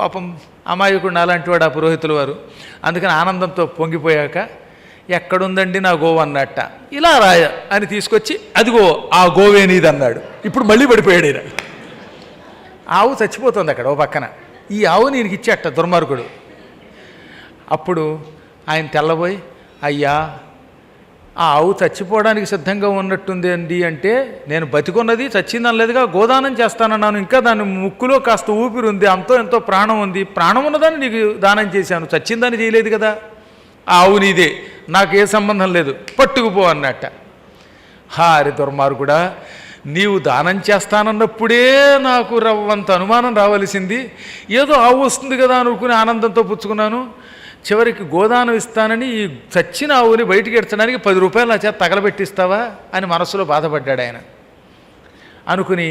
పాపం అమాయకుడు అలాంటి వాడు ఆ పురోహితుల వారు. అందుకని ఆనందంతో పొంగిపోయాక ఎక్కడుందండి నా గోవు అన్నట్ట. ఇలా రాయ అని తీసుకొచ్చి అదిగో ఆ గోవే నీది అన్నాడు. ఇప్పుడు మళ్ళీ పడిపోయాడు ఆయన. ఆవు చచ్చిపోతుంది అక్కడ ఓ పక్కన. ఈ ఆవు నీకు ఇచ్చేట దుర్మార్గుడు. అప్పుడు ఆయన తెల్లబోయి, అయ్యా ఆ ఆవు చచ్చిపోవడానికి సిద్ధంగా ఉన్నట్టుంది అండి అంటే, నేను బతికున్నది చచ్చిందనలేదుగా, గోదానం చేస్తానన్నాను. ఇంకా దాని ముక్కులో కాస్త ఊపిరి ఉంది, అంతో ఎంతో ప్రాణం ఉంది, ప్రాణం ఉన్నదాన్ని నీకు దానం చేశాను, చచ్చిందని చేయలేదు కదా. ఆ ఆవు నీదే, నాకు ఏ సంబంధం లేదు, పట్టుకుపో అన్నట్ట. హారి దుర్మార్గుడా, నీవు దానం చేస్తానన్నప్పుడే నాకు రవ్వంత అనుమానం రావలసింది. ఏదో ఆవు వస్తుంది కదా అనుకుని ఆనందంతో పుచ్చుకున్నాను. చివరికి గోదానం ఇస్తానని ఈ చచ్చిన ఆవుని బయటికి ఎడ్చడానికి 10 రూపాయలు నా చేత తగలబెట్టిస్తావా అని మనసులో బాధపడ్డాడు ఆయన. అనుకుని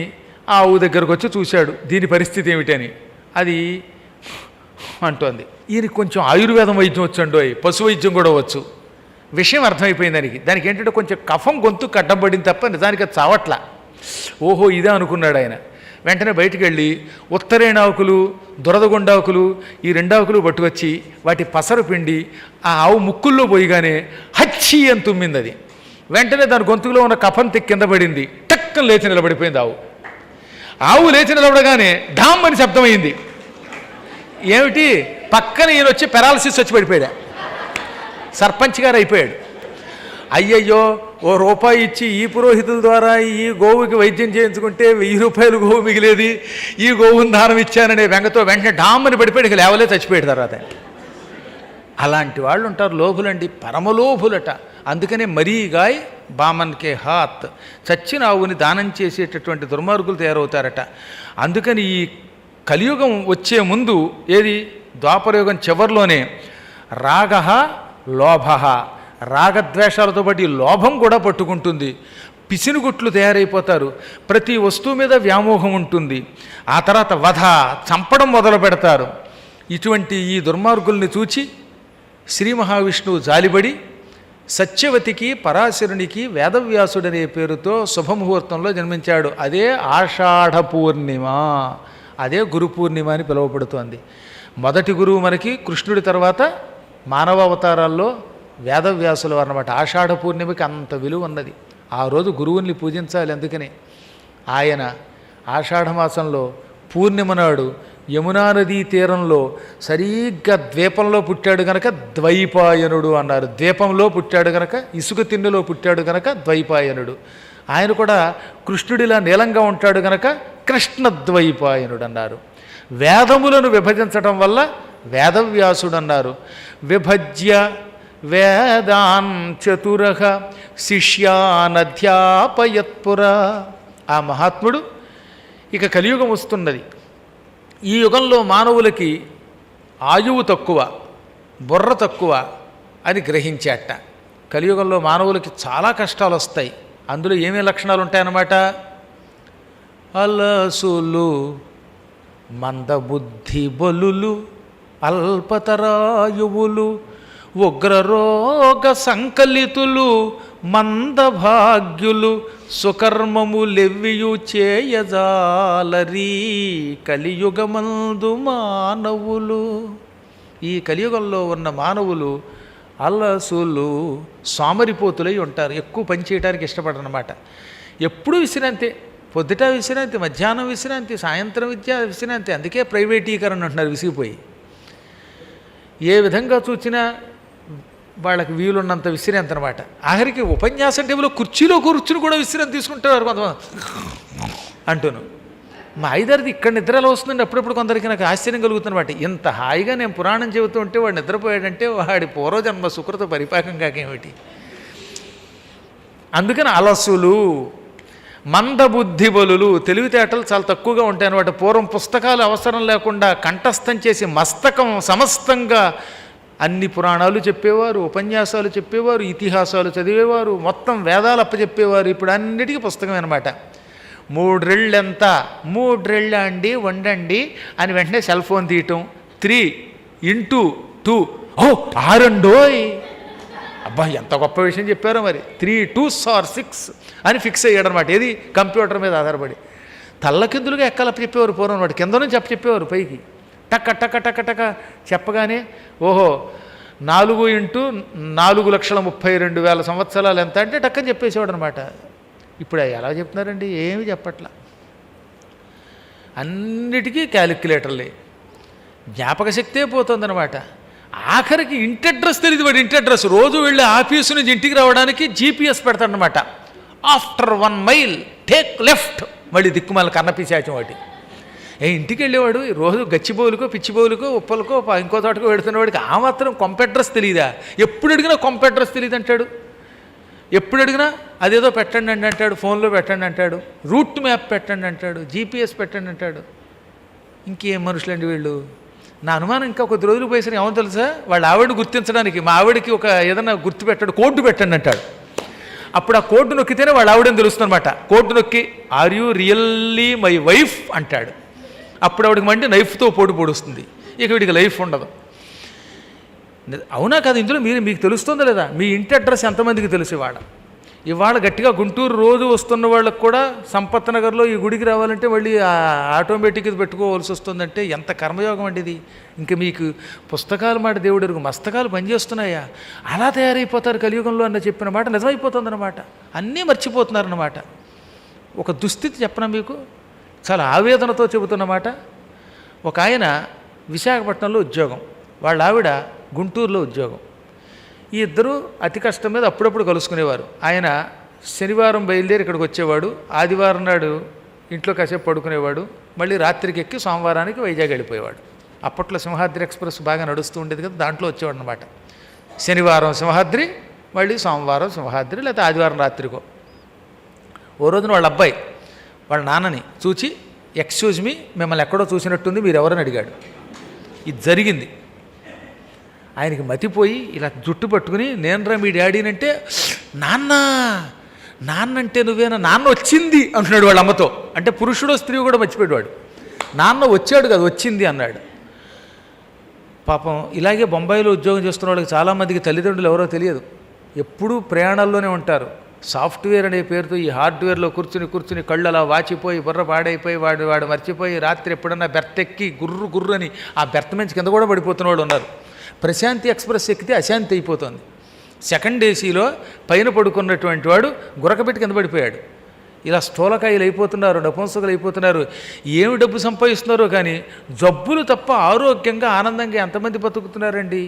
ఆ ఆవు దగ్గరకు వచ్చి చూశాడు దీని పరిస్థితి ఏమిటని. అది అంటోంది, ఈయనకి కొంచెం ఆయుర్వేదం వైద్యం వచ్చండోయ్, పశు వైద్యం కూడా వచ్చు. విషయం అర్థమైపోయింది దానికి ఏంటంటే కొంచెం కఫం గొంతు కట్టబడింది తప్ప నిజానికి అది చావట్లా. ఓహో ఇదే అనుకున్నాడు ఆయన. వెంటనే బయటికి వెళ్ళి ఉత్తరేణాకులు, దురదగొండాకులు, ఈ 2 ఆకులు పట్టుకొచ్చి వాటి పసరు పిండి ఆ ఆవు ముక్కుల్లో పోయిగానే హచ్చి అని తుమ్మింది అది. వెంటనే దాని గొంతులో ఉన్న కఫం కింద పడింది. టక్కన లేచి నిలబడిపోయింది ఆవు. ఆవు లేచి నిలబడగానే ఢామ్ అని శబ్దమైంది. ఏమిటి? పక్కన ఈయన వచ్చి పెరాలసిస్ వచ్చి పడిపోయాడు. సర్పంచ్ గారు అయిపోయాడు. అయ్యయ్యో, ఓ రూపాయి ఇచ్చి ఈ పురోహితుల ద్వారా ఈ గోవుకి వైద్యం చేయించుకుంటే 1000 రూపాయలు గోవు మిగిలేది, ఈ గోవుని దానం ఇచ్చాననే వెంగతో వెంటనే డామ్మని పడిపోయాడు. ఇక లేవలే చచ్చిపోయాడు తర్వాత. అలాంటి వాళ్ళు ఉంటారు లోభులండి, పరమలోభులట. అందుకనే మరీగాయ్ బామన్కే హాత్, చచ్చిన ఆవుని దానం చేసేటటువంటి దుర్మార్గులు తయారవుతారట. అందుకని ఈ కలియుగం వచ్చే ముందు ఏది ద్వాపరయుగం చివరిలోనే రాగ లోభ, రాగద్వేషాలతో పాటు లోభం కూడా పట్టుకుంటుంది. పిసినుగుట్లు తయారైపోతారు. ప్రతి వస్తువు మీద వ్యామోహం ఉంటుంది. ఆ తర్వాత వధ, చంపడం మొదలు పెడతారు. ఇటువంటి ఈ దుర్మార్గుల్ని చూచి శ్రీ మహావిష్ణువు జాలిబడి సత్యవతికి పరాశరునికి వేదవ్యాసుడనే పేరుతో శుభముహూర్తంలో జన్మించాడు. అదే ఆషాఢ పూర్ణిమ, అదే గురు పూర్ణిమ అని పిలువబడుతోంది. మొదటి గురువు మనకి కృష్ణుడి తర్వాత మానవ అవతారాల్లో వేదవ్యాసులు అన్నమాట. ఆషాఢ పూర్ణిమకి అంత విలువ ఉన్నది. ఆ రోజు గురువుల్ని పూజించాలి. అందుకని ఆయన ఆషాఢమాసంలో పూర్ణిమ నాడు యమునా నదీ తీరంలో సరిగ్గా ద్వీపంలో పుట్టాడు గనక ద్వైపాయనుడు అన్నారు. ద్వీపంలో పుట్టాడు గనక, ఇసుక తిన్నెలో పుట్టాడు గనక ద్వైపాయనుడు. ఆయన కూడా కృష్ణుడిలా నీలంగా ఉంటాడు గనక కృష్ణద్వైపాయనుడు అన్నారు. వేదములను విభజించటం వల్ల వేదవ్యాసుడు అన్నారు. విభజ్య వేదాన్ చతురః శిష్యానధ్యాపయత్పురా. ఆ మహాత్ముడు ఇక కలియుగం వస్తున్నది. ఈ యుగంలో మానవులకి ఆయువు తక్కువ, బుర్ర తక్కువ అని గ్రహించేట. కలియుగంలో మానవులకి చాలా కష్టాలు వస్తాయి. అందులో ఏమేమి లక్షణాలు ఉంటాయన్నమాట? అలసులు, మందబుద్ధి బలులు, అల్పతరాయువులు, ఉగ్రరోగ సంకలితులు, మందభాగ్యులు, సుకర్మములెవ్వియు చేయజాలరీ కలియుగమందు మానవులు. ఈ కలియుగంలో ఉన్న మానవులు అలసులు, సోమరిపోతులై ఉంటారు. ఎక్కువ పని చేయడానికి ఇష్టపడరన్నమాట. ఎప్పుడూ విశ్రాంతి, పొద్దుట విశ్రాంతి, మధ్యాహ్నం విశ్రాంతి, సాయంత్రం విశ్రాంతి. అందుకే ప్రైవేటీకరణ అంటున్నారు విసిగిపోయి. ఏ విధంగా చూసినా వాళ్ళకి వీలున్నంత విశ్రాంతి అనమాట. ఆఖరికి ఉపన్యాసం టేబుల్లో కుర్చీలో కూర్చుని కూడా విశ్రాంతి తీసుకుంటారు కొంతమంది అంటూను. మా ఐదారిది ఇక్కడ నిద్రలో వస్తుందండి అప్పుడప్పుడు కొందరికి. నాకు ఆశ్చర్యం కలుగుతున్నమాట. ఇంత హాయిగా నేను పురాణం చెబుతూ ఉంటే వాడు నిద్రపోయాడంటే వాడి పూర్వజన్మ సుకృత పరిపాకం కాకేమిటి. అందుకని అలసులు, మందబుద్ధి బలులు, తెలివితేటలు చాలా తక్కువగా ఉంటాయన్నమాట. పూర్వం పుస్తకాలు అవసరం లేకుండా కంఠస్థం చేసి మస్తకం సమస్తంగా అన్ని పురాణాలు చెప్పేవారు, ఉపన్యాసాలు చెప్పేవారు, ఇతిహాసాలు చదివేవారు, మొత్తం వేదాలు అప్పచెప్పేవారు. ఇప్పుడు అన్నిటికీ పుస్తకం అనమాట. 3 రెళ్ళు ఎంత? 3 రెళ్ళ అండి, వండండి అని వెంటనే సెల్ ఫోన్ తీయటం. 3 × 2 6 అబ్బా ఎంత గొప్ప విషయం చెప్పారో మరి. 3 2s are 6 అని ఫిక్స్ అయ్యాడు అనమాట. ఏది? కంప్యూటర్ మీద ఆధారపడి. తల్లకిందులుగా ఎక్కాలి చెప్పేవారు పూర్వం అనమాట. కింద నుంచి చెప్పేవారు పైకి. టక్క టక్క టక్క టక్క చెప్పగానే ఓహో 4 × 4,32,000 సంవత్సరాలు ఎంత అంటే టక్కని చెప్పేసేవాడు అనమాట. ఇప్పుడు ఎలా చెప్తున్నారండి? ఏమి చెప్పట్లా, అన్నిటికీ క్యాలిక్యులేటర్లే, జ్ఞాపక శక్తే పోతుందన్నమాట. ఆఖరికి ఇంటి అడ్రస్ తెలియదు వాడు. ఇంటి అడ్రస్ రోజు వెళ్ళి ఆఫీసు నుంచి ఇంటికి రావడానికి జీపీఎస్ పెడతాడనమాట. ఆఫ్టర్ 1 మైల్ టేక్ లెఫ్ట్, మళ్ళీ దిక్కుమాల కన్నపిశాచం వాటి. ఇంటికి వెళ్ళేవాడు రోజు గచ్చిబౌలుకో పిచ్చిబౌలుకో ఉప్పలకో ఇంకో తోటకో వెడుతున్నవాడికి ఆ మాత్రం కొంప అడ్రస్ తెలియదా? ఎప్పుడు అడిగినా కొంప అడ్రస్ తెలియదు అంటాడు. ఎప్పుడు అడిగినా అదేదో పెట్టండి అండి అంటాడు, ఫోన్లో పెట్టండి అంటాడు, రూట్ మ్యాప్ పెట్టండి అంటాడు, జీపీఎస్ పెట్టండి అంటాడు. ఇంకేం మనుషులండి వీళ్ళు? నా అనుమానం ఇంకా కొద్ది రోజులు పోయేసరికి ఏమో తెలుసా, వాళ్ళ ఆవిడ గుర్తించడానికి మా ఆవిడకి ఒక ఏదైనా గుర్తు పెట్టాడు, కోడ్ పెట్టండి అంటాడు. అప్పుడు ఆ కోడ్ నొక్కితేనే వాళ్ళ ఆవిడని తెలుస్తుందన్నమాట. కోడ్ నొక్కి are you really my wife అంటాడు. అప్పుడు ఆవిడకి మండి నైఫ్తో పొడుస్తుంది. ఇక వీడికి లైఫ్ ఉండదు. అవునా కాదు? ఇందులో మీకు తెలుస్తుందా లేదా? మీ ఇంటి అడ్రస్ ఎంతమందికి తెలుసు? ఇవాళ గట్టిగా గుంటూరు రోజు వస్తున్న వాళ్ళకు కూడా సంపత్ నగర్లో ఈ గుడికి రావాలంటే మళ్ళీ ఆటోమేటిక్ ఇది పెట్టుకోవాల్సి వస్తుందంటే ఎంత కర్మయోగం అండి ఇది. ఇంకా మీకు పుస్తకాలు మాట దేవుడికి మస్తకాలు పనిచేస్తున్నాయా? అలా తయారైపోతారు కలియుగంలో అన్న చెప్పిన మాట నిజమైపోతుందన్నమాట. అన్నీ మర్చిపోతున్నారన్నమాట. ఒక దుస్థితి చెప్పనా మీకు, చాలా ఆవేదనతో చెబుతున్నమాట. ఒక ఆయన విశాఖపట్నంలో ఉద్యోగం, వాళ్ళ ఆవిడ గుంటూరులో ఉద్యోగం. ఈ ఇద్దరు అతి కష్టం మీద అప్పుడప్పుడు కలుసుకునేవారు. ఆయన శనివారం బయలుదేరి ఇక్కడికి వచ్చేవాడు, ఆదివారం నాడు ఇంట్లో కాసేపు పడుకునేవాడు, మళ్ళీ రాత్రికి ఎక్కి సోమవారానికి వైజాగ్ వెళ్ళిపోయేవాడు. అప్పట్లో సింహాద్రి ఎక్స్ప్రెస్ బాగా నడుస్తూ ఉండేది కదా, దాంట్లో వచ్చేవాడు అనమాట. శనివారం సింహాద్రి, మళ్ళీ సోమవారం సింహాద్రి, లేకపోతే ఆదివారం రాత్రికో. ఓ రోజున వాళ్ళ అబ్బాయి వాళ్ళ నాన్నని చూచి ఎక్స్క్యూజ్ మీ, మిమ్మల్ని ఎక్కడో చూసినట్టుంది, మీరు ఎవరని అడిగాడు. ఇది జరిగింది. ఆయనకి మతిపోయి ఇలా జుట్టు పట్టుకుని నేను రా మీ డాడీనంటే, నాన్న అంటే నువ్వేనా? నాన్న వచ్చింది అంటున్నాడు వాళ్ళ అమ్మతో. అంటే పురుషుడో స్త్రీ కూడా మర్చిపోయాడు. నాన్న వచ్చాడు కదా, వచ్చింది అన్నాడు. పాపం ఇలాగే బొంబాయిలో ఉద్యోగం చేస్తున్న వాళ్ళకి చాలామందికి తల్లిదండ్రులు ఎవరో తెలియదు, ఎప్పుడూ ప్రయాణాల్లోనే ఉంటారు. సాఫ్ట్వేర్ అనే పేరుతో ఈ హార్డ్వేర్లో కూర్చుని కళ్ళు అలా వాచిపోయి బుర్ర పాడైపోయి వాడు మర్చిపోయి రాత్రి ఎప్పుడన్నా బెర్త్ ఎక్కి గుర్రు అని ఆ బెర్త్ నుంచి కింద కూడా పడిపోతున్న వాళ్ళు ఉన్నారు. ప్రశాంతి ఎక్స్ప్రెస్ ఎక్కితే అశాంతి అయిపోతుంది. సెకండ్ ఏసీలో పైన పడుకున్నటువంటి వాడు గురకబెట్టి కింద పడిపోయాడు. ఇలా స్థూలకాయలు అయిపోతున్నారు, నపుంసకులు అయిపోతున్నారు. ఏమి డబ్బు సంపాదిస్తున్నారో కానీ జబ్బులు తప్ప ఆరోగ్యంగా ఆనందంగా ఎంతమంది బతుకుతున్నారండి?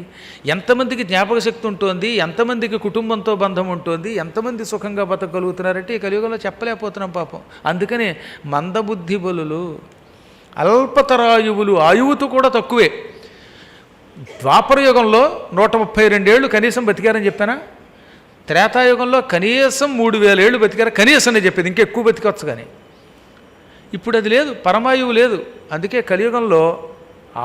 ఎంతమందికి జ్ఞాపక శక్తి ఉంటుంది? ఎంతమందికి కుటుంబంతో బంధం ఉంటుంది? ఎంతమంది సుఖంగా బతకగలుగుతున్నారంటే ఈ కలియుగంలో చెప్పలేకపోతున్నాం పాపం. అందుకనే మందబుద్ధి బలులు, అల్పతరాయువులు, ఆయువుతో కూడా తక్కువే. ద్వాపరయుగంలో 132 ఏళ్ళు కనీసం బతికారని చెప్పానా? త్రేతాయుగంలో కనీసం 3000 ఏళ్ళు బతికారు, కనీసం అని చెప్పేది, ఇంకెక్కువ బతికొచ్చు. కానీ ఇప్పుడు అది లేదు, పరమాయువు లేదు. అందుకే కలియుగంలో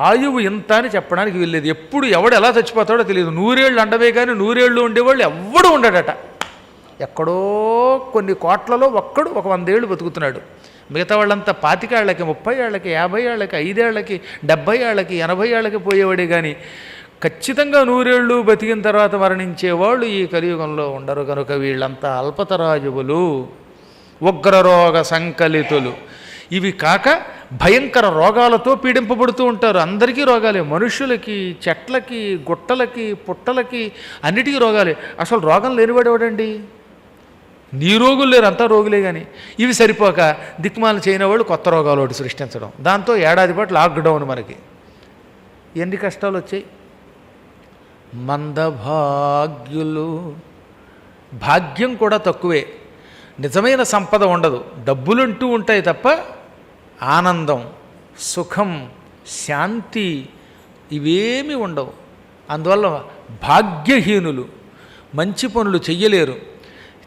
ఆయువు ఇంత అని చెప్పడానికి వీల్లేదు. ఎప్పుడు ఎవడు ఎలా చచ్చిపోతాడో తెలియదు. 100 ఏళ్ళు అండవే కానీ 100 ఏళ్ళు ఉండేవాళ్ళు ఎవ్వడూ ఉండడట. ఎక్కడో కొన్ని కోట్లలో ఒక్కడు ఒక 100 ఏళ్ళు బతుకుతున్నాడు. మిగతా వాళ్ళంతా 25 ఏళ్ళకి, 30 ఏళ్ళకి, 50 ఏళ్ళకి, 5 ఏళ్ళకి, 70 ఏళ్ళకి, 80 ఏళ్ళకి పోయేవాడే కానీ ఖచ్చితంగా 100 ఏళ్ళు బతికిన తర్వాత మరణించేవాళ్ళు ఈ కలియుగంలో ఉండరు. కనుక వీళ్ళంతా అల్పతరాజువులు, ఉగ్రరోగ సంకలితులు. ఇవి కాక భయంకర రోగాలతో పీడింపబడుతూ ఉంటారు. అందరికీ రోగాలే, మనుషులకి, చెట్లకి, గుట్టలకి, పుట్టలకి, అన్నిటికీ రోగాలే. అసలు రోగం లేనివాడేవాడండి? నీ రోగులు లేరు, అంతా రోగులే. కానీ ఇవి సరిపోక దిక్మాల చేయని వాళ్ళు కొత్త రోగాలు ఒకటి సృష్టించడం, దాంతో ఏడాది పాటు లాక్డౌన్. మనకి ఎన్ని కష్టాలు వచ్చాయి. మందభాగ్యులు, భాగ్యం కూడా తక్కువే. నిజమైన సంపద ఉండదు, డబ్బులుంటూ ఉంటాయి తప్ప ఆనందం, సుఖం, శాంతి ఇవేమీ ఉండవు. అందువల్ల భాగ్యహీనులు, మంచి పనులు చెయ్యలేరు.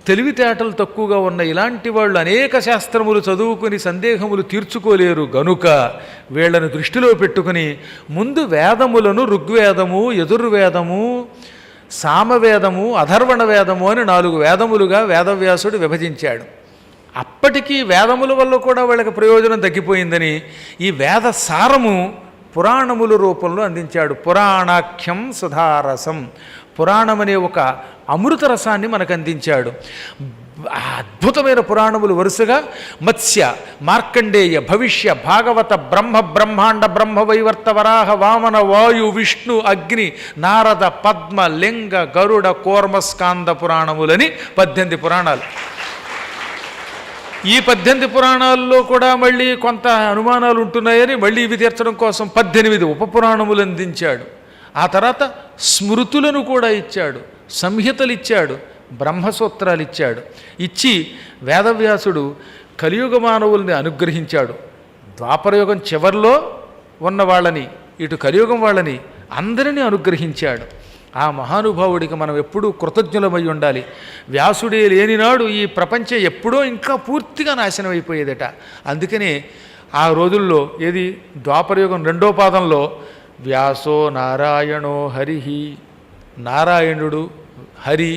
తెలివితేటలు తక్కువగా ఉన్న ఇలాంటి వాళ్ళు అనేక శాస్త్రములు చదువుకుని సందేహములు తీర్చుకోలేరు. గనుక వీళ్ళను దృష్టిలో పెట్టుకుని ముందు వేదములను ఋగ్వేదము, యజుర్వేదము, సామవేదము, అధర్వణ వేదము అని 4 వేదములుగా వేదవ్యాసుడు విభజించాడు. అప్పటికీ వేదముల వల్ల కూడా వాళ్ళకి ప్రయోజనం తగ్గిపోయిందని ఈ వేద సారము పురాణముల రూపంలో అందించాడు. పురాణాఖ్యం సుధారసం, పురాణం అనే ఒక అమృత రసాన్ని మనకు అందించాడు. ఆ అద్భుతమైన పురాణములు వరుసగా మత్స్య, మార్కండేయ, భవిష్య, భాగవత, బ్రహ్మాండ, బ్రహ్మవైవర్త, వరాహ, వామన, వాయు, విష్ణు, అగ్ని, నారద, పద్మ, లింగ, గరుడ, కూర్మస్కాంద పురాణములని 18 పురాణాలు. ఈ 18 పురాణాల్లో కూడా మళ్ళీ కొంత అనుమానాలు ఉంటున్నాయని మళ్ళీ ఇవి తీర్చడం కోసం 18 ఉపపురాణములు అందించాడు. ఆ తర్వాత స్మృతులను కూడా ఇచ్చాడు, సంహితలు ఇచ్చాడు, బ్రహ్మసూత్రాలు ఇచ్చాడు. ఇచ్చి వేదవ్యాసుడు కలియుగ మానవుల్ని అనుగ్రహించాడు. ద్వాపరయుగం చివరిలో ఉన్న వాళ్ళని, ఇటు కలియుగం వాళ్ళని అందరినీ అనుగ్రహించాడు. ఆ మహానుభావుడికి మనం ఎప్పుడూ కృతజ్ఞులమై ఉండాలి. వ్యాసుడే లేనినాడు ఈ ప్రపంచం ఎప్పుడో ఇంకా పూర్తిగా నాశనం అయిపోయేదట. అందుకనే ఆ రోజుల్లో ఏది ద్వాపరయుగం 2వ పాదంలో వ్యాసో నారాయణో హరిహి, నారాయణుడు హరి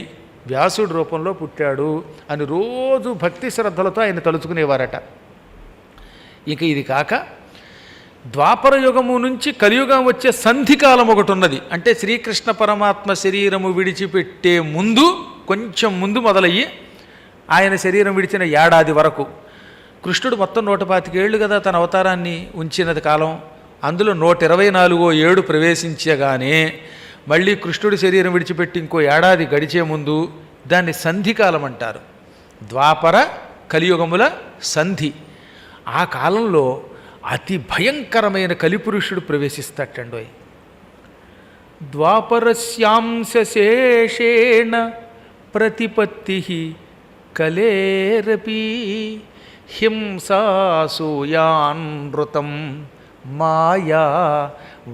వ్యాసుడి రూపంలో పుట్టాడు అని రోజు భక్తి శ్రద్ధలతో ఆయన తలుచుకునేవారట. ఇక ఇది కాక ద్వాపరయుగము నుంచి కలియుగం వచ్చే సంధికాలం ఒకటి ఉన్నది. అంటే శ్రీకృష్ణ పరమాత్మ శరీరము విడిచిపెట్టే ముందు, కొంచెం ముందు మొదలయ్యి ఆయన శరీరం విడిచిన ఏడాది వరకు, కృష్ణుడు మొత్తం 125 ఏళ్ళు కదా తన అవతారాన్ని ఉంచినది కాలం. అందులో 124వ ఏడు ప్రవేశించగానే మళ్ళీ కృష్ణుడి శరీరం విడిచిపెట్టి ఇంకో ఏడాది గడిచే ముందు దాన్ని సంధికాలం అంటారు. ద్వాపర కలియుగముల సంధి. ఆ కాలంలో అతి భయంకరమైన కలిపురుషుడు ప్రవేశిస్తాటండోయ్. ద్వాపరస్యాంశేషేణ ప్రతిపత్తి కలేరపి హింసాసూయానృతం మాయా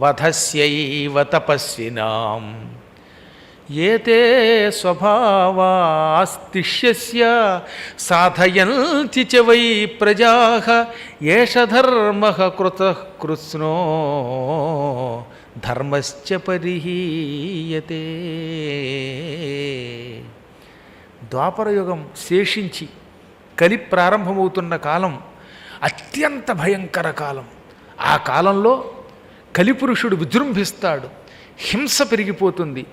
వధస్యైవ తపస్వినాం ఏతే స్వభావాస్తిష్యస్య సాధయంతి చ వై ప్రజాః ఏష ధర్మః కృతః కృత్స్నో ధర్మశ్చ పరిహీయతే. ద్వాపరయుగం శేషించి కలి ప్రారంభమవుతున్న కాలం అత్యంత భయంకర కాలం. ఆ కాలంలో కలిపురుషుడు విజృంభిస్తాడు, హింస పెరిగిపోతుంది.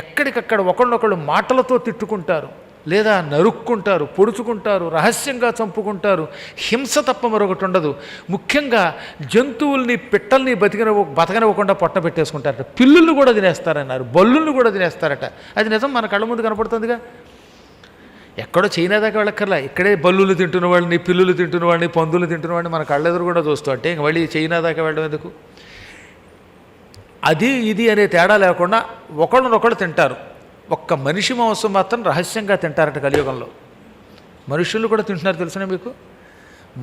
ఎక్కడికక్కడ ఒకళ్ళొకళ్ళు మాటలతో తిట్టుకుంటారు, లేదా నరుక్కుంటారు, పొడుచుకుంటారు, రహస్యంగా చంపుకుంటారు. హింస తప్ప మరొకటి ఉండదు. ముఖ్యంగా జంతువుల్ని, పిట్టల్ని బతకనివ్వకుండా పొట్ట పెట్టేసుకుంటారట. పిల్లుల్ని కూడా తినేస్తారన్నారు, బల్లుల్ని కూడా తినేస్తారట. అది నిజం, మన కళ్ళ ముందు కనపడుతుందిగా. ఎక్కడో చైనా దాకా వెళ్ళక్కర్లా, ఇక్కడే బల్లులు తింటున్న వాళ్ళని, పిల్లులు తింటున్న వాళ్ళని, పందులు తింటున్న వాళ్ళని మన కళ్ళెదురు కూడా చూస్తూ అంటే ఇంక మళ్ళీ చైనా దాకా వెళ్ళడం ఎందుకు? అది ఇది అనే తేడా లేకుండా ఒకళ్ళనొకళ్ళు తింటారు. ఒక్క మనిషి మాంసం మాత్రం రహస్యంగా తింటారట కలియుగంలో. మనుషులు కూడా తింటున్నారు తెలిసిన మీకు.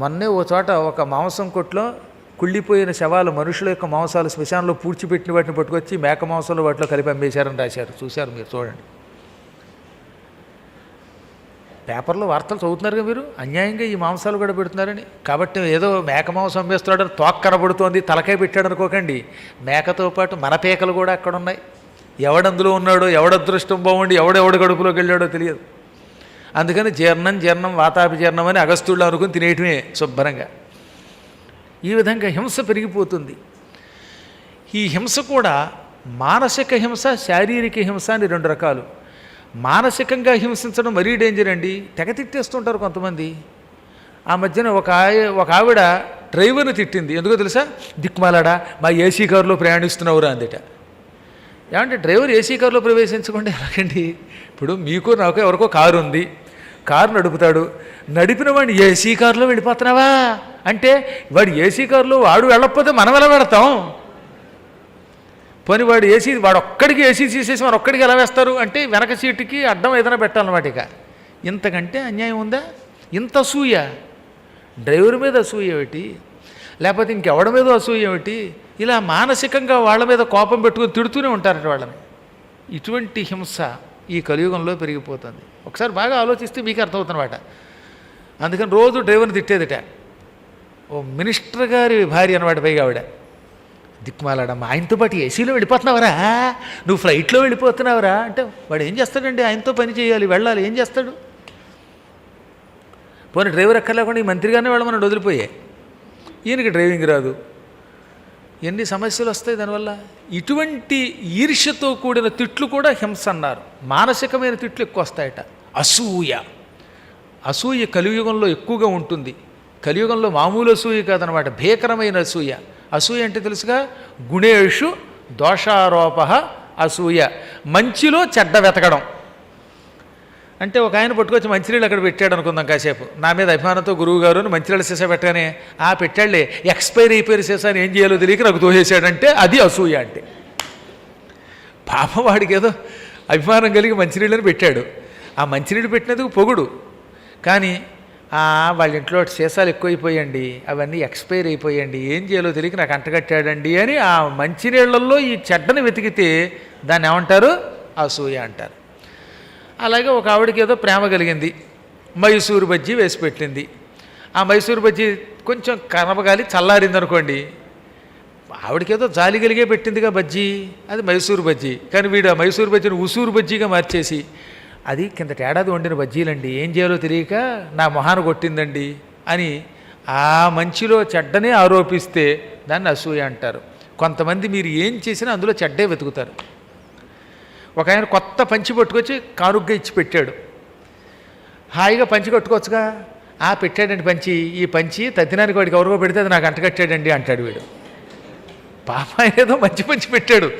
మొన్నే ఓ చోట ఒక మాంసం కొట్లో కుళ్ళిపోయిన శవాలు, మనుషుల యొక్క మాంసాలు శ్మశానంలో పూడ్చిపెట్టిన వాటిని పట్టుకొచ్చి మేక మాంసాలు వాటిలో కలిపి అమ్మేశారని రాశారు. చూశారు మీరు, చూడండి. పేపర్లో వార్తలు చదువుతున్నారుగా మీరు. అన్యాయంగా ఈ మాంసాలు కూడా పెడుతున్నారని. కాబట్టి ఏదో మేక మాంసం అమ్మేస్తున్నాడని తోక కనబడుతోంది, తలకాయ పెట్టాడు అనుకోకండి. మేకతో పాటు మన పేకలు కూడా అక్కడ ఉన్నాయి. ఎవడందులో ఉన్నాడో, ఎవడదృష్టం బాగుండి ఎవడెవడ గడుపులోకి వెళ్ళాడో తెలియదు. అందుకని జీర్ణం వాతాభిజీర్ణం అని అగస్తుళ్ళు అనుకుని తినేయటమే శుభ్రంగా. ఈ విధంగా హింస పెరిగిపోతుంది. ఈ హింస కూడా మానసిక హింస, శారీరక హింస అని 2 రకాలు. మానసికంగా హింసించడం మరీ డేంజర్ అండి. తెగ తిట్టేస్తుంటారు కొంతమంది. ఆ మధ్యన ఒక ఆవిడ డ్రైవర్ని తిట్టింది. ఎందుకో తెలుసా? దిక్కుమాలాడా, మా ఏసీ కారులో ప్రయాణిస్తున్నావురా అందట. ఏమంటే డ్రైవర్ ఏసీ కారులో ప్రవేశించకుండా ఎలాగండి? ఇప్పుడు మీకు నాకు ఎవరికో కారు ఉంది, కారు నడుపుతాడు, నడిపిన వాడిని ఏసీ కారులో వెళ్ళిపోతున్నావా అంటే వాడు ఏసీ కారులో వాడు వెళ్ళకపోతే మనం ఎలా పెడతాం? పోనీ వాడు ఒక్కడికి ఏసీ తీసేసి మన ఒక్కడికి ఎలా వేస్తారు అంటే వెనక సీటుకి అడ్డం ఏదైనా పెట్టాలన్నమాట. ఇక ఇంతకంటే అన్యాయం ఉందా? ఇంత అసూయ, డ్రైవర్ మీద అసూయ ఏమిటి, లేకపోతే ఇంకెవడి మీద అసూయ ఏమిటి? ఇలా మానసికంగా వాళ్ళ మీద కోపం పెట్టుకుని తిడుతూనే ఉంటారట వాళ్ళని. ఇటువంటి హింస ఈ కలియుగంలో పెరిగిపోతుంది. ఒకసారి బాగా ఆలోచిస్తే మీకు అర్థమవుతున్నమాట. అందుకని రోజు డ్రైవర్ని తిట్టేదిట. ఓ మినిస్టర్ గారి భార్య అన్నమాట. పైగా ఆవిడ దిక్కుమాలాడమ్మా, ఆయనతో పాటు ఏసీలో వెళ్ళిపోతున్నావరా, నువ్వు ఫ్లైట్లో వెళ్ళిపోతున్నావురా అంటే వాడు ఏం చేస్తాడండి? ఆయనతో పని చేయాలి, వెళ్ళాలి, ఏం చేస్తాడు? పోనీ డ్రైవర్ ఎక్కర్లేకుండా ఈ మంత్రిగానే వెళ్ళమని వదిలిపోయాయి. ఈయనకి డ్రైవింగ్ రాదు, ఎన్ని సమస్యలు వస్తాయి దానివల్ల. ఇటువంటి ఈర్ష్యతో కూడిన తిట్లు కూడా హింస అన్నారు. మానసికమైన తిట్లు ఎక్కువ వస్తాయట. అసూయ, అసూయ కలియుగంలో ఎక్కువగా ఉంటుంది. కలియుగంలో మామూలు అసూయ కాదనమాట, భీకరమైన అసూయ. అసూయ అంటే తెలుసుగా, గుణేషు దోషారోప అసూయ, మంచిలో చెడ్డ వెతకడం. అంటే ఒక ఆయన పట్టుకొచ్చి మంచినీళ్ళు అక్కడ పెట్టాడు అనుకుందాం, కాసేపు నా మీద అభిమానంతో గురువు గారు అని మంచినీళ్ళ సీసా పెట్టగానే పెట్టాడులే, ఎక్స్పైర్ అయిపోయిన సీసాని ఏం చేయాలో తెలియక నాకు తోసేసాడంటే అది అసూయ. అంటే పాపం వాడికి ఏదో అభిమానం కలిగి మంచినీళ్ళని పెట్టాడు, ఆ మంచినీళ్ళు పెట్టినందుకు పొగుడు, కానీ వాళ్ళ ఇంట్లో సీసాలు ఎక్కువైపోయండి, అవన్నీ ఎక్స్పైర్ అయిపోయండి, ఏం చేయాలో తెలియక నాకు అంటగట్టాడండి అని ఆ మంచినీళ్ళల్లో ఈ చెడ్డని వెతికితే దాన్ని ఏమంటారు? అసూయ అంటారు. అలాగే ఒక ఆవిడకి ఏదో ప్రేమ కలిగింది, మైసూరు బజ్జీ వేసి పెట్టింది. ఆ మైసూరు బజ్జీ కొంచెం కనపగాలి చల్లారింది అనుకోండి, ఆవిడకేదో జాలి కలిగే పెట్టిందిగా బజ్జీ, అది మైసూరు బజ్జీ. కానీ వీడు ఆ మైసూరు బజ్జీని ఉసూరు బజ్జీగా మార్చేసి, అది కిందటి ఏడాది వండిన బజ్జీలండి, ఏం చేయాలో తెలియక నా మొహాన కొట్టిందండి అని ఆ మంచిలో చెడ్డనే ఆరోపిస్తే దాన్ని అసూయ అంటారు. కొంతమంది మీరు ఏం చేసినా అందులో చెడ్డే వెతుకుతారు. ఒక ఆయన కొత్త పంచి పట్టుకొచ్చి కానుగ్గా ఇచ్చి పెట్టాడు, హాయిగా పంచి కట్టుకోవచ్చుగా. పెట్టాడండి పంచి, ఈ పంచి తద్దినానికి వాడికి ఎవరికో పెడితే అది నాకు అంటగట్టాడండి అంటాడు వీడు. పాప ఏదో మంచి పంచి పెట్టాడు,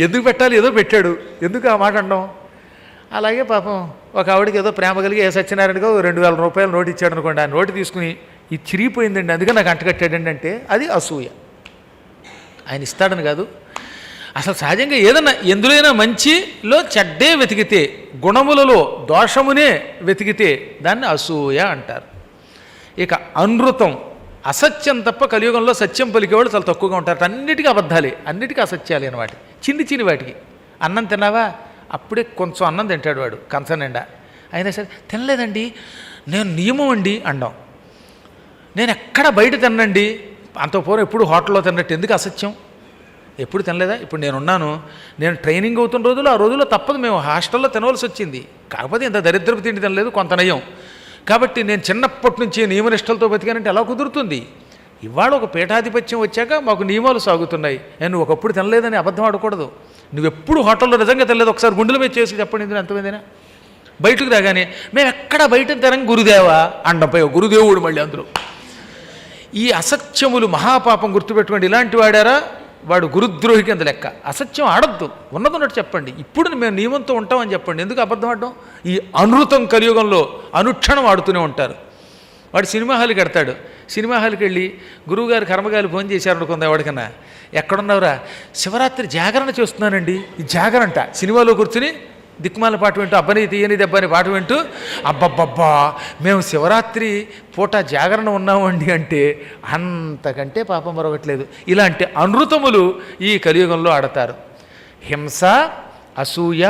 ఎందుకు పెట్టాలి, ఏదో పెట్టాడు, ఎందుకు ఆ మాట అనడం. అలాగే పాపం ఒక ఆవిడకి ఏదో ప్రేమ కలిగి సత్యనారాయణగా 2000 రూపాయలు నోటు ఇచ్చాడు అనుకోండి, ఆ నోటు తీసుకుని ఇది చిరిగిపోయిందండి అందుకే నాకు అంటగట్టాడండి అంటే అది అసూయ. ఆయన ఇస్తాడని కాదు, అసలు సహజంగా ఏదన్నా ఎందులోనైనా మంచిలో చెడ్డే వెతికితే, గుణములలో దోషమునే వెతికితే దాన్ని అసూయ అంటారు. ఇక అనృతం, అసత్యం తప్ప కలియుగంలో సత్యం పలికేవాళ్ళు చాలా తక్కువగా ఉంటారు. అన్నిటికీ అబద్ధాలే, అన్నిటికీ అసత్యాలు అనమాట. చిన్ని వాటికి. అన్నం తిన్నావా, అప్పుడే కొంచెం అన్నం తింటాడు వాడు కంచం నిండా, అయినా సరే తినలేదండి నేను నియమం అండి అండం. నేను ఎక్కడ బయట తినండి, అంత పూర్వం ఎప్పుడు హోటల్లో తిన్నట్టు, ఎందుకు అసత్యం? ఎప్పుడు తినలేదా? ఇప్పుడు నేనున్నాను, నేను ట్రైనింగ్ అవుతున్న రోజులు, ఆ రోజుల్లో తప్పదు, మేము హాస్టల్లో తినవలసి వచ్చింది. కాకపోతే ఇంత దరిద్రపు తిండి తినలేదు, కొంత నయం. కాబట్టి నేను చిన్నప్పటి నుంచి నియమనిష్టలతో బతికానంటే ఎలా కుదురుతుంది? ఇవాళ ఒక పీఠాధిపత్యం వచ్చాక మాకు నియమాలు సాగుతున్నాయి. నువ్వు ఒకప్పుడు తినలేదని అబద్ధం ఆడకూడదు. నువ్వెప్పుడు హోటల్లో నిజంగా తినలేదు, ఒకసారి గుండెల మీద చేసి చెప్పండి, ఇందులో ఎంతమందినా. బయటకు రాగానే మేము ఎక్కడ బయట తినం గురుదేవా అండంపై గురుదేవుడు మళ్ళీ అందులో. ఈ అసత్యములు మహాపాపం, గుర్తుపెట్టుకోండి. ఇలాంటి వాడారా వాడు గురుద్రోహి కింద లెక్క. అసత్యం ఆడద్దు, ఉన్నదన్నట్టు చెప్పండి. ఇప్పుడు మేము నియమంతో ఉంటామని చెప్పండి, ఎందుకు అబద్ధం ఆడడం? ఈ అనృతం కలియుగంలో అనుక్షణం ఆడుతూనే ఉంటారు. వాడు సినిమా హాల్కి వెడతాడు, సినిమా హాల్కి వెళ్ళి గురువుగారు కర్మగారు ఫోన్ చేశారనుకుందా ఎవరికన్నా, ఎక్కడున్నావురా, శివరాత్రి జాగరణ చేస్తున్నానండి. ఈ జాగరంట సినిమాలో కూర్చుని దిక్కుమాల పాట వింటూ, అబ్బని తీయని దెబ్బని పాట వింటూ, అబ్బబ్బబ్బా మేము శివరాత్రి పూట జాగరణ ఉన్నామండి అంటే అంతకంటే పాపం మరొకట్లేదు. ఇలాంటి అనృతములు ఈ కలియుగంలో ఆడతారు. హింస, అసూయ,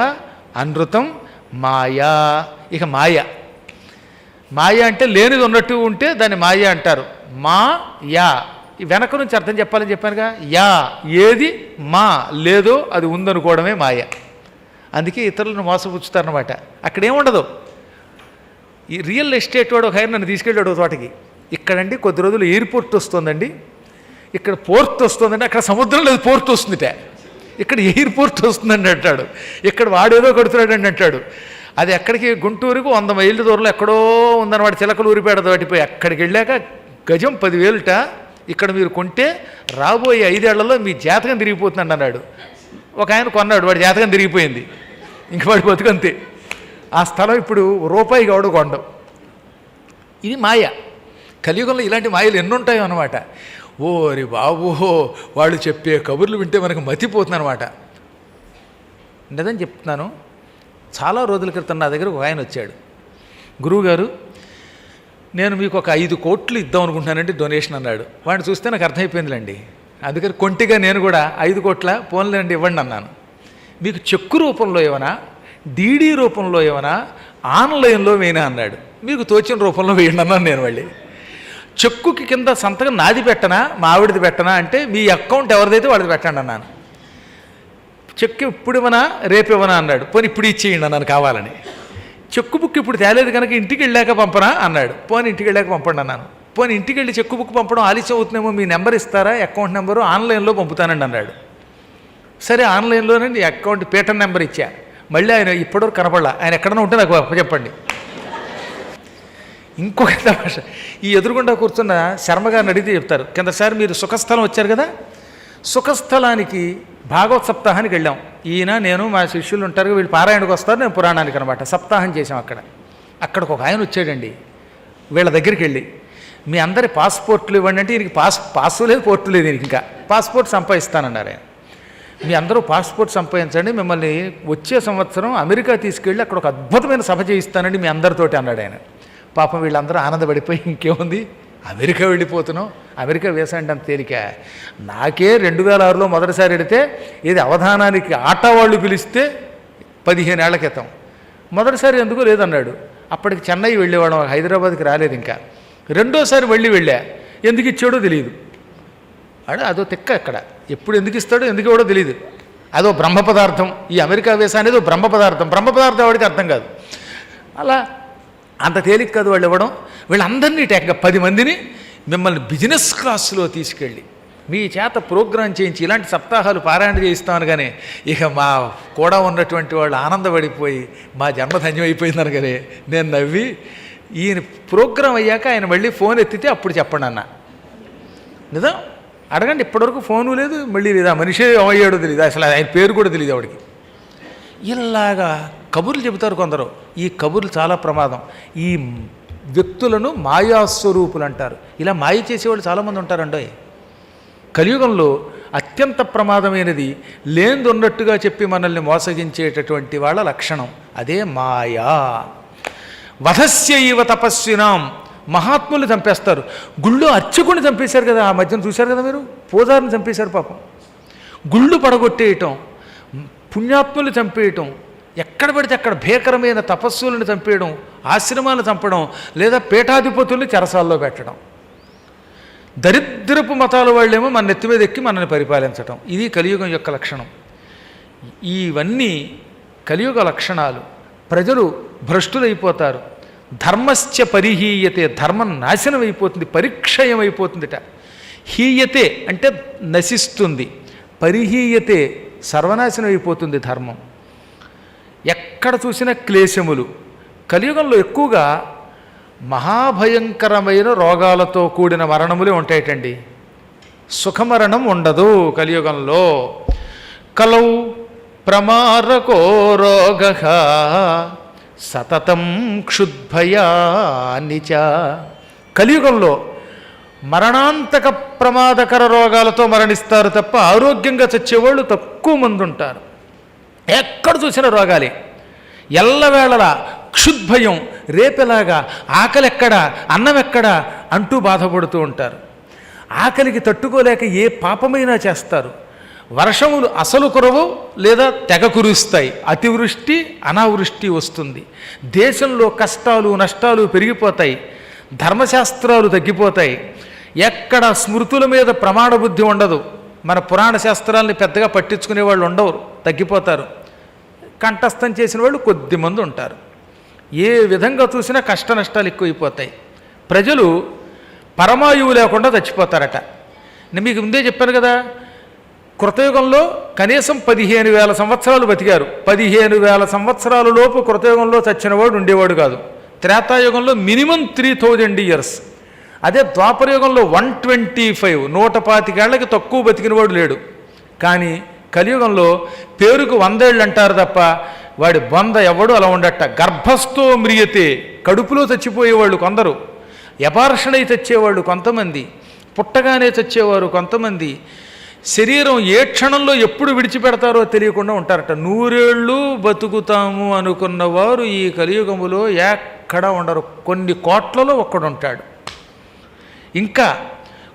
అనృతం, మాయా. ఇక మాయ, మాయ అంటే లేనిది ఉన్నట్టు ఉంటే దాన్ని మాయ అంటారు. మా యా, ఈ వెనక నుంచి అర్థం చెప్పాలని చెప్పానుగా. యా ఏది మా లేదో అది ఉందనుకోవడమే మాయ. అందుకే ఇతరులను మోసపుచ్చుతారనమాట. అక్కడేముండదు. ఈ రియల్ ఎస్టేట్ వాడు ఒక ఆయన నన్ను తీసుకెళ్ళాడు తోటకి. ఇక్కడండి కొద్ది రోజులు ఎయిర్పోర్ట్ వస్తుందండి, ఇక్కడ పోర్ట్ వస్తుందండి, అక్కడ సముద్రం లేదు పోర్ట్ వస్తుందిట, ఇక్కడ ఎయిర్పోర్ట్ వస్తుందండి అంటాడు. ఇక్కడ వాడేదో కడుతున్నాడండి అంటాడు. అది ఎక్కడికి, గుంటూరుకు 100 మైళ్ళ దూరంలో ఎక్కడో ఉందన్నమాట, చిలకలు ఊరిపేట దాటిపోయి. అక్కడికి వెళ్ళాక గజం 10,000ట, ఇక్కడ మీరు కొంటే రాబోయే 5 ఏళ్లలో మీ జాతకం తిరిగిపోతుందండి అన్నాడు. ఒక ఆయన కొన్నాడు, వాడి జాతకం తిరిగిపోయింది, ఇంక వాడి బతుకంతే. ఆ స్థలం ఇప్పుడు రూపాయి కావడం కొండం. ఇది మాయ. కలియుగంలో ఇలాంటి మాయలు ఎన్నుంటాయో అనమాట. ఓరి బాబు, వాళ్ళు చెప్పే కబుర్లు వింటే మనకు మతిపోతుంది అనమాట. నిజం చెప్తున్నాను, చాలా రోజుల క్రితం నా దగ్గర ఒక ఆయన వచ్చాడు. గురువుగారు నేను మీకు ఒక 5 కోట్లు ఇద్దాం అనుకుంటున్నానండి డొనేషన్ అన్నాడు. వాడిని చూస్తే నాకు అర్థమైపోయిందిలేండి. అందుకని కొంటిగా నేను కూడా 5 కోట్ల పోన్లేండి ఇవ్వండి అన్నాను. మీకు చెక్కు రూపంలో ఏమన్నా, డీడీ రూపంలో ఏమన్నా, ఆన్లైన్లో వేయనా అన్నాడు. మీకు తోచిన రూపంలో వేయండి అన్నాను నేను. మళ్ళీ చెక్కుకి కింద సంతకం నాది పెట్టనా మా ఆవిడది పెట్టనా అంటే మీ అకౌంట్ ఎవరిదైతే వాడిది పెట్టండి అన్నాను. చెక్కు ఇప్పుడు ఇవ్వనా రేపు ఇవ్వనా అన్నాడు. పోనీ ఇప్పుడు ఇచ్చేయండి అన్నాను కావాలని. చెక్కు బుక్ ఇప్పుడు తేలేదు కనుక ఇంటికి వెళ్ళాక పంపనా అన్నాడు. పోనీ ఇంటికి వెళ్ళాక పంపండి అన్నాను. పోనీ ఇంటికి వెళ్ళి చెక్కు బుక్ పంపడం ఆలస్యం అవుతుందేమో, మీ నెంబర్ ఇస్తారా, అకౌంట్ నెంబరు ఆన్లైన్లో పంపుతానండి అన్నాడు. సరే ఆన్లైన్లోనండి అకౌంట్ పేటర్న్ నెంబర్ ఇచ్చా. మళ్ళీ ఆయన ఇప్పటివరకు కనపడలా. ఆయన ఎక్కడన్నా ఉంటే నాకు చెప్పండి. ఇంకొక తమాష, ఈ ఎదురుగుండా కూర్చున్న శర్మగారిని అడిగితే చెప్తారు, కిందసారి మీరు సుఖస్థలం వచ్చారు కదా, సుఖస్థలానికి భాగవత సప్తాహానికి వెళ్ళాం. ఈయన నేను మా శిష్యులు ఉంటారు, వీళ్ళు పారాయణకు వస్తారు, నేను పురాణానికి అనమాట. సప్తాహం చేసాం అక్కడికి ఒక ఆయన వచ్చాడండి. వీళ్ళ దగ్గరికి వెళ్ళి మీ అందరి పాస్పోర్ట్లు ఇవ్వండి అంటే ఈయనకి పాసు లేదు, పోర్టు లేదు, ఈయనకి ఇంకా పాస్పోర్ట్ సంపాదిస్తానన్నారు ఆయన. మీ అందరూ పాస్పోర్ట్ సంపాదించండి, మిమ్మల్ని వచ్చే సంవత్సరం అమెరికా తీసుకెళ్ళి అక్కడ ఒక అద్భుతమైన సభ చేయిస్తానండి మీ అందరితోటి అన్నాడు ఆయన. పాపం వీళ్ళందరూ ఆనందపడిపోయి ఇంకేముంది అమెరికా వెళ్ళిపోతున్నాం, అమెరికా వేసండి అంత తేలిక. నాకే 2006లో మొదటిసారి వెడితే ఇది అవధానానికి ఆటా వాళ్ళు పిలిస్తే 15 ఏళ్ల క్రితం, మొదటిసారి ఎందుకో లేదన్నాడు. అప్పటికి చెన్నై వెళ్ళేవాడు, హైదరాబాద్కి రాలేదు. ఇంకా రెండోసారి వెళ్ళా, ఎందుకు ఇచ్చాడో తెలియదు. అదో తిక్క అక్కడ, ఎప్పుడు ఎందుకు ఇస్తాడో ఎందుకు ఇవ్వడో తెలియదు. అదో బ్రహ్మ పదార్థం, ఈ అమెరికా వేసా అనేది బ్రహ్మ పదార్థం వాడికి అర్థం కాదు. అలా అంత తేలిక కాదు వాళ్ళు ఇవ్వడం. వీళ్ళందరినీ టెక్గా 10 మందిని మిమ్మల్ని బిజినెస్ క్లాస్లో తీసుకెళ్ళి మీ చేత ప్రోగ్రాం చేయించి ఇలాంటి సప్తాహాలు పారాయణ చేయిస్తాను. కానీ ఇక మా కూడా ఉన్నటువంటి వాళ్ళు ఆనందపడిపోయి మా జన్మధన్యం అయిపోయిందని కానీ నేను నవ్వి, ఈయన ప్రోగ్రాం అయ్యాక ఆయన మళ్ళీ ఫోన్ ఎత్తితే అప్పుడు చెప్పండి అన్న. నిజం అడగండి, ఇప్పటివరకు ఫోను లేదు, మళ్ళీ లేదా మనిషి ఏమయ్యాడో తెలియదు, అసలు ఆయన పేరు కూడా తెలియదు ఆవిడికి. ఇలాగా కబుర్లు చెబుతారు కొందరు. ఈ కబుర్లు చాలా ప్రమాదం. ఈ వ్యక్తులను మాయాస్వరూపులు అంటారు. ఇలా మాయ చేసేవాళ్ళు చాలామంది ఉంటారండి. కలియుగంలో అత్యంత ప్రమాదమైనది లేనిది ఉన్నట్టుగా చెప్పి మనల్ని మోసగించేటటువంటి వాళ్ళ లక్షణం, అదే మాయా. వధస్యైవ తపస్వినాం, మహాత్ములు చంపేస్తారు. గుళ్ళు అర్చకుని చంపేశారు కదా, ఆ మధ్యన చూశారు కదా మీరు, పూజారిని చంపేశారు పాపం. గుళ్ళు పడగొట్టేయటం, పుణ్యాత్ములు చంపేయటం, ఎక్కడ పడితే అక్కడ భీకరమైన తపస్సులను చంపేయడం, ఆశ్రమాలు చంపడం, లేదా పీఠాధిపతుల్ని చెరసాల్లో పెట్టడం. దరిద్రపు మతాల వాళ్ళేమో మన నెత్తి మీద ఎక్కి మనల్ని పరిపాలించటం. ఇది కలియుగం యొక్క లక్షణం. ఇవన్నీ కలియుగ లక్షణాలు. ప్రజలు భ్రష్టులైపోతారు. ధర్మశ్చ పరిహీయతే, ధర్మం నాశనం అయిపోతుంది, పరిక్షయం అయిపోతుందిట. హీయతే అంటే నశిస్తుంది, పరిహీయతే సర్వనాశనం అయిపోతుంది ధర్మం. ఎక్కడ చూసినా క్లేశములు. కలియుగంలో ఎక్కువగా మహాభయంకరమైన రోగాలతో కూడిన మరణములే ఉంటాయటండి. సుఖమరణం ఉండదు కలియుగంలో. కలౌ ప్రమారకో రోగ సతతం క్షుద్భయానిచ. కలియుగంలో మరణాంతక ప్రమాదకర రోగాలతో మరణిస్తారు తప్ప ఆరోగ్యంగా చచ్చేవాళ్ళు తక్కువ మంది ఉంటారు. ఎక్కడ చూసిన రోగాలే, ఎల్లవేళలా క్షుద్భయం, రేపెలాగా, ఆకలి ఎక్కడా, అన్నం ఎక్కడా అంటూ బాధపడుతూ ఉంటారు. ఆకలికి తట్టుకోలేక ఏ పాపమైనా చేస్తారు. వర్షములు అసలు కురవు లేదా తెగ కురుస్తాయి. అతివృష్టి అనావృష్టి వస్తుంది. దేశంలో కష్టాలు నష్టాలు పెరిగిపోతాయి. ధర్మశాస్త్రాలు తగ్గిపోతాయి. ఎక్కడ స్మృతుల మీద ప్రమాణ బుద్ధి ఉండదు. మన పురాణ శాస్త్రాలని పెద్దగా పట్టించుకునే వాళ్ళు ఉండవు, తగ్గిపోతారు. కంఠస్థం చేసిన వాళ్ళు కొద్దిమంది ఉంటారు. ఏ విధంగా చూసినా కష్ట నష్టాలు ఎక్కువైపోతాయి. ప్రజలు పరమాయువు లేకుండా చచ్చిపోతారట. నేను మీకు ముందే చెప్పాను కదా, కృతయుగంలో కనీసం 15,000 సంవత్సరాలు బతికారు. 15,000 సంవత్సరాల లోపు కృతయుగంలో చచ్చినవాడు ఉండేవాడు కాదు. త్రేతాయుగంలో మినిమం 3000 ఇయర్స్. అదే ద్వాపరయుగంలో 125, 125 ఏళ్లకి తక్కువ బతికినవాడు లేడు. కానీ కలియుగంలో పేరుకు 100 ఏళ్ళు అంటారు తప్ప వాడి 100 ఎవడు అలా ఉండట. గర్భస్థో మ్రియతే, కడుపులో చచ్చిపోయేవాళ్ళు కొందరు, యపార్షణై చచ్చేవాళ్ళు కొంతమంది, పుట్టగానే చచ్చేవారు కొంతమంది, శరీరం ఏ క్షణంలో ఎప్పుడు విడిచిపెడతారో తెలియకుండా ఉంటారట. 100 ఏళ్ళు బతుకుతాము అనుకున్నవారు ఈ కలియుగములో ఎక్కడా ఉండరు. కొన్ని కోట్లలో ఒక్కడుంటాడు. ఇంకా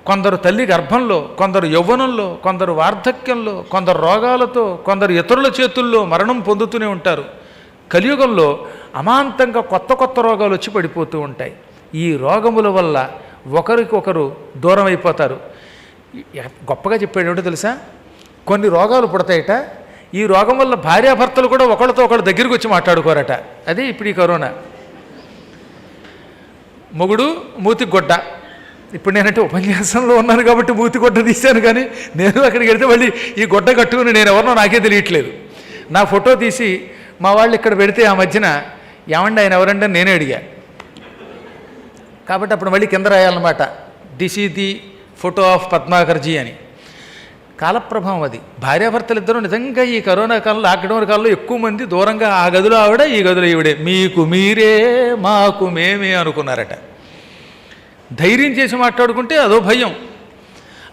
కొందరు తల్లి గర్భంలో, కొందరు యవ్వనంలో, కొందరు వార్ధక్యంలో, కొందరు రోగాలతో, కొందరు ఇతరుల చేతుల్లో మరణం పొందుతూనే ఉంటారు. కలియుగంలో అమాంతంగా కొత్త కొత్త రోగాలు వచ్చి పడిపోతూ ఉంటాయి. ఈ రోగముల వల్ల ఒకరికొకరు దూరం అయిపోతారు. గొప్పగా చెప్పాడు ఏమిటో తెలుసా, కొన్ని రోగాలు పుడతాయట. ఈ రోగం వల్ల భార్యాభర్తలు కూడా ఒకళ్ళతో ఒకళ్ళు దగ్గరికి వచ్చి మాట్లాడుకోరట. అదే ఇప్పుడు ఈ కరోనా. మొగుడు మూతికి గొడ్డ, ఇప్పుడు నేనంటే ఉపన్యాసంలో ఉన్నాను కాబట్టి మూతి గొడ్డ తీశాను, కానీ నేను అక్కడికి వెళ్తే మళ్ళీ ఈ గొడ్డ కట్టుకుని నేను ఎవరినో నాకే తెలియట్లేదు. నా ఫోటో తీసి మా వాళ్ళు ఇక్కడ పెడితే ఆ మధ్యన ఏమండి ఆయన ఎవరంటే నేనే అడిగా. కాబట్టి అప్పుడు మళ్ళీ కింద రాయాలన్నమాట, this is the photo of Padmakarji అని. కాలప్రభావం అది. భార్యాభర్తలు ఇద్దరు నిజంగా ఈ కరోనా కాలంలో, లాక్డౌన్ కాలంలో ఎక్కువ మంది దూరంగా ఆ గదిలో ఆవిడ, ఈ గదిలో ఈవిడే, మీకు మీరే మాకు మేమే అనుకున్నారట. ధైర్యం చేసి మాట్లాడుకుంటే అదో భయం.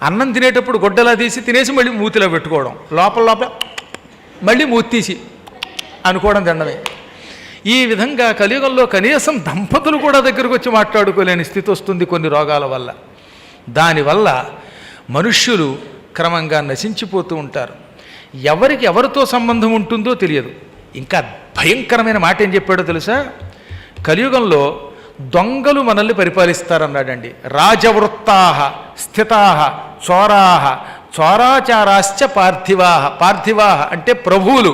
అన్నం తినేటప్పుడు గొడ్డలా తీసి తినేసి మళ్ళీ మూతిలో పెట్టుకోవడం, లోపల లోపల మళ్ళీ మూతి తీసి అనుకోవడం దండమే. ఈ విధంగా కలియుగంలో కనీసం దంపతులు కూడా దగ్గరకు వచ్చి మాట్లాడుకోలేని స్థితి వస్తుంది కొన్ని రోగాల వల్ల. దానివల్ల మనుష్యులు క్రమంగా నశించిపోతూ ఉంటారు. ఎవరికి ఎవరితో సంబంధం ఉంటుందో తెలియదు. ఇంకా భయంకరమైన మాట ఏం చెప్పాడో తెలుసా? కలియుగంలో దొంగలు మనల్ని పరిపాలిస్తారన్నాడండి. రాజవృత్తాహ స్థితాహ చోరాహ చోరాచారాశ్చ పార్థివాహ. పార్థివాహ అంటే ప్రభువులు.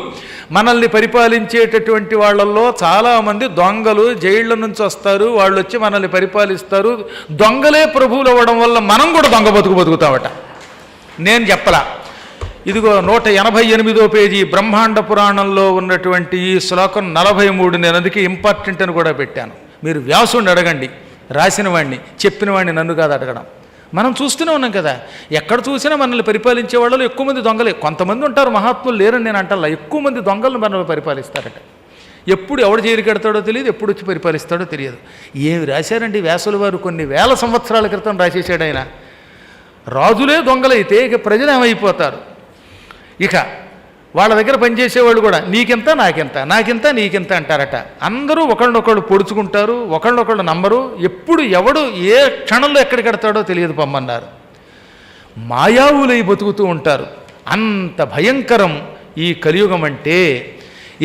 మనల్ని పరిపాలించేటటువంటి వాళ్ళల్లో చాలామంది దొంగలు జైళ్ళ నుంచి వస్తారు, వాళ్ళు వచ్చి మనల్ని పరిపాలిస్తారు. దొంగలే ప్రభువులు అవ్వడం వల్ల మనం కూడా దొంగ బతుకుతామట. నేను చెప్పలా. ఇదిగో 188వ పేజీ బ్రహ్మాండ పురాణంలో ఉన్నటువంటి ఈ శ్లోకం 43 నేను అందుకే ఇంపార్టెంట్ అని కూడా పెట్టాను. మీరు వ్యాసుడిని అడగండి, రాసిన వాడిని, చెప్పిన వాడిని, నన్ను కాదు అడగడం. మనం చూస్తూనే ఉన్నాం కదా, ఎక్కడ చూసినా మనల్ని పరిపాలించే వాళ్ళు ఎక్కువ మంది దొంగలే. కొంతమంది ఉంటారు మహాత్ములు, లేరని నేను అంటల్లా. ఎక్కువ మంది దొంగలను మనల్ని పరిపాలిస్తారట. ఎప్పుడు ఎవడు జైలుకి ఎడతాడో తెలియదు, ఎప్పుడు వచ్చి పరిపాలిస్తాడో తెలియదు. ఏమి రాశారండి వ్యాసుల వారు, కొన్ని వేల సంవత్సరాల క్రితం రాసేసాడు ఆయన. రాజులే దొంగలైతే ఇక ప్రజలు ఏమైపోతారు? ఇక వాళ్ళ దగ్గర పనిచేసేవాళ్ళు కూడా నీకెంత నాకెంత, నాకెంత నీకెంత అంటారట. అందరూ ఒకళ్ళనొకళ్ళు పొడుచుకుంటారు, ఒకళ్ళనొకళ్ళు నమ్మరు. ఎప్పుడు ఎవడు ఏ క్షణంలో ఎక్కడికి ఎడతాడో తెలియదు పొమ్మన్నారు. మాయావులై బతుకుతూ ఉంటారు. అంత భయంకరం ఈ కలియుగం అంటే.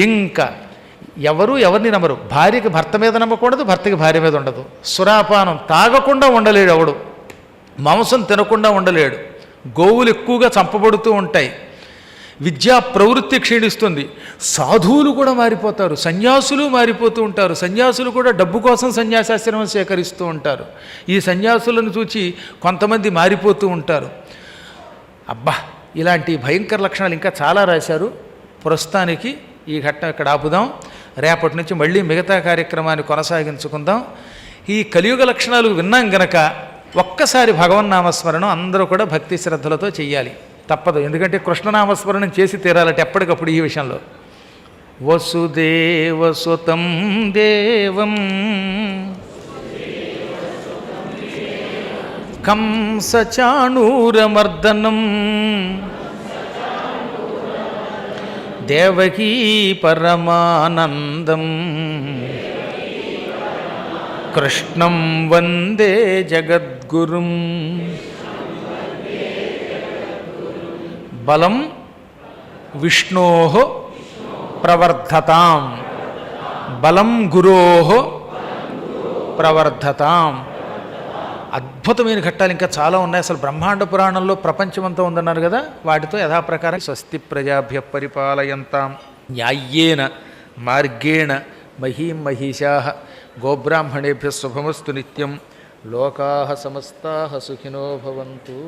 ఇంకా ఎవరు ఎవరిని నమ్మరు. భార్యకి భర్త మీద నమ్మకూడదు, భర్తకి భార్య మీద ఉండదు. సురాపానం తాగకుండా ఉండలేడు ఎవడు, మాంసం తినకుండా ఉండలేడు. గోవులు ఎక్కువగా చంపబడుతూ ఉంటాయి. విద్యా ప్రవృత్తి క్షీణిస్తుంది. సాధువులు కూడా మారిపోతారు, సన్యాసులు మారిపోతూ ఉంటారు. సన్యాసులు కూడా డబ్బు కోసం సన్యాసాశ్రమం సేకరిస్తూ ఉంటారు. ఈ సన్యాసులను చూచి కొంతమంది మారిపోతూ ఉంటారు. అబ్బా, ఇలాంటి భయంకర లక్షణాలు ఇంకా చాలా రాశారు. ప్రస్తుతానికి ఈ ఘట్టం ఇక్కడ ఆపుదాం. రేపటి నుంచి మళ్ళీ మిగతా కార్యక్రమాన్ని కొనసాగించుకుందాం. ఈ కలియుగ లక్షణాలు విన్నాం గనక ఒక్కసారి భగవన్నామస్మరణం అందరూ కూడా భక్తి శ్రద్ధలతో చెయ్యాలి, తప్పదు. ఎందుకంటే కృష్ణనామస్మరణం చేసి తీరాలట ఎప్పటికప్పుడు. ఈ విషయంలో వసుదేవసుతం దేవం కంసచాణూరమర్దనం దేవకీ పరమానందం కృష్ణం వందే జగద్గురుం. బలం విష్ణోః ప్రవర్ధతాం, బలం గురోః ప్రవర్ధతాం. అద్భుతమైన ఘట్టాలు ఇంకా చాలా ఉన్నాయి. అసలు బ్రహ్మాండ పురాణంలో ప్రపంచమంతా ఉందన్నారు కదా, వాటితో యథాప్రకారం స్వస్తి ప్రజాభ్య పరిపాలయంతాం న్యాయ్యేన మార్గేణ మహీం మహిషాః గోబ్రాహ్మణేభ్య శుభమస్తు నిత్యం. లోకాః సమస్తాః సుఖినో భవంతు.